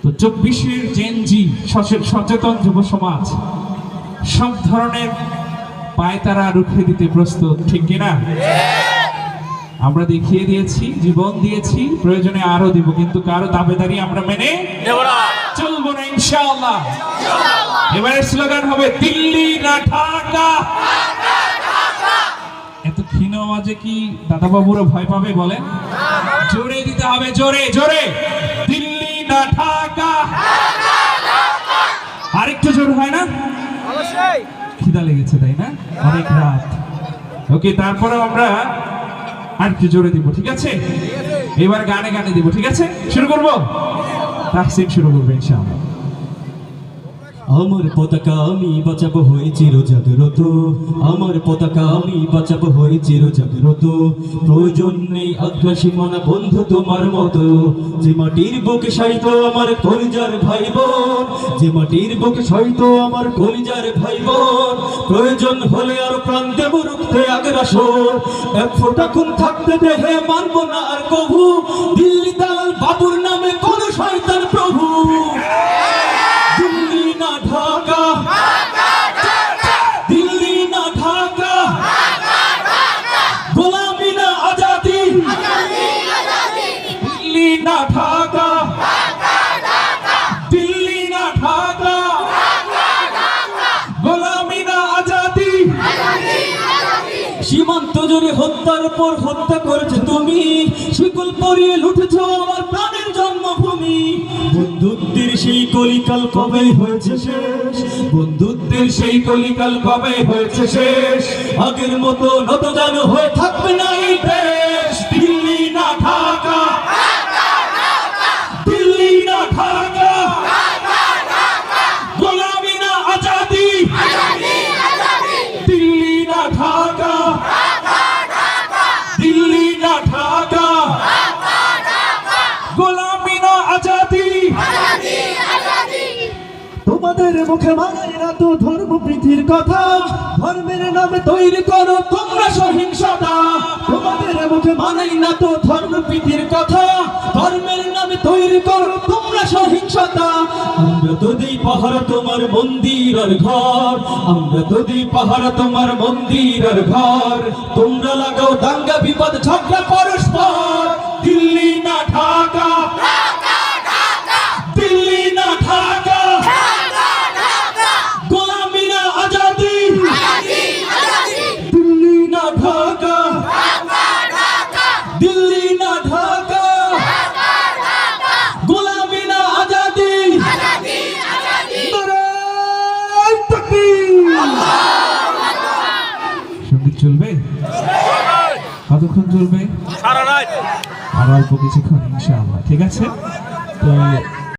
তো 24-এর জেনজি সচেতন যুব সমাজ সব ধরনের পায়তারা রুখে দিতে প্রস্তুত, ঠিক কিনা? আমরা দেখিয়ে দিয়েছি, জীবন দিয়েছি, প্রয়োজনে আরো দিব, কিন্তু কারো দাবেদারি আমরা মেনে চলবো না ইনশাআল্লাহ। এবারের স্লোগান হবে দিল্লি না ঢাকা। এত ক্ষীণ আওয়াজে কি দাদা বাবুরা ভয় পাবে বলেন? জোরে দিতে হবে, জোরে জোরে, দিল্লি না ঢাকা। আরেকটু জোর হয় না? খিদা লেগেছে তাই না? অনেক রাত। ওকে, তারপরেও আমরা আরেকটু জোরে দিব, ঠিক আছে? এবার গানে গানে দিব, ঠিক আছে? শুরু করবো, তাহসিন শুরু করবে ইনশাআল্লাহ। আমার পতাকা আমি বাঁচাবো হয়ে চিরজাগ্রত, আমার পতাকা আমি বাঁচাবো হয়ে চিরজাগ্রত। প্রয়োজন নেই আগ্রাসী মনা বন্ধু তোমার মতো, যে মাটির বুকে সাইত আমার কলিজার ভাই বোন, যে মাটির বুকে সাইত আমার কলিজার ভাই বোন। প্রয়োজন হলে আর প্রাণ দেব রুখতে আগ্রাসন, এক ফোঁটা খুন থাকতে দেহে মানবো না আর কভু দিল্লি দালাল বাবুর নামে কোন শয়তান প্রভু। দিল্লি না ঢাকা, দিল্লি না ঢাকা, গোলামি না আজাদি, দিল্লি না ঢাকা, দিল্লি না ঢাকা, গোলামি না আজাদি। সীমান্ত জুড়ে হত্যার পর হত্যা করেছে তুমি, শিকল পরিয়ে লুটেছ আমার প্রাণের জন্মভূমি। বন্ধুত্বের সেই কলিকাল কবে হয়েছে শেষ, বন্ধুত্বের সেই কলিকাল কবে হয়েছে শেষ। আগের মতো নত যেন হয়ে থাকবে না এই দেশ। দিল্লি না ঢাকা, দিল্লি না ঢাকা, গোলামি না আজাদি, দিল্লি না ঢাকা, দিল্লি না ঢাকা, গোলামি না আজাদি। তোমাদের মুখে মানাই না তো ধর্ম প্রীতির কথা, ধর্মের নামে তৈরি করো তোমরা সহিংসতা। তোমাদের মুখে মানাই না তো ধর্ম প্রীতির কথা, ধর্মের নামে তৈরি করো তোমরা সহিংসতা। আমরা তো দিই পাহারা তোমার মন্দির আর ঘর, আমরা তো দিই পাহারা তোমার মন্দির আর ঘর। তোমরা লাগাও দাঙ্গা বিপদ ঝগড়া পরস্পর। দিল্লি না ঢাকা, দিল্লি না ঢাকা, গোলামি না আজাদি, দিল্লি না ঢাকা, দিল্লি না ঢাকা, গোলামি না আজাদি। নারায়ে তাকবীর। সঙ্গীত চলবে কতক্ষণ চলবে? আর অল্প কিছুক্ষণ ইনশাআল্লাহ, ঠিক আছে? তো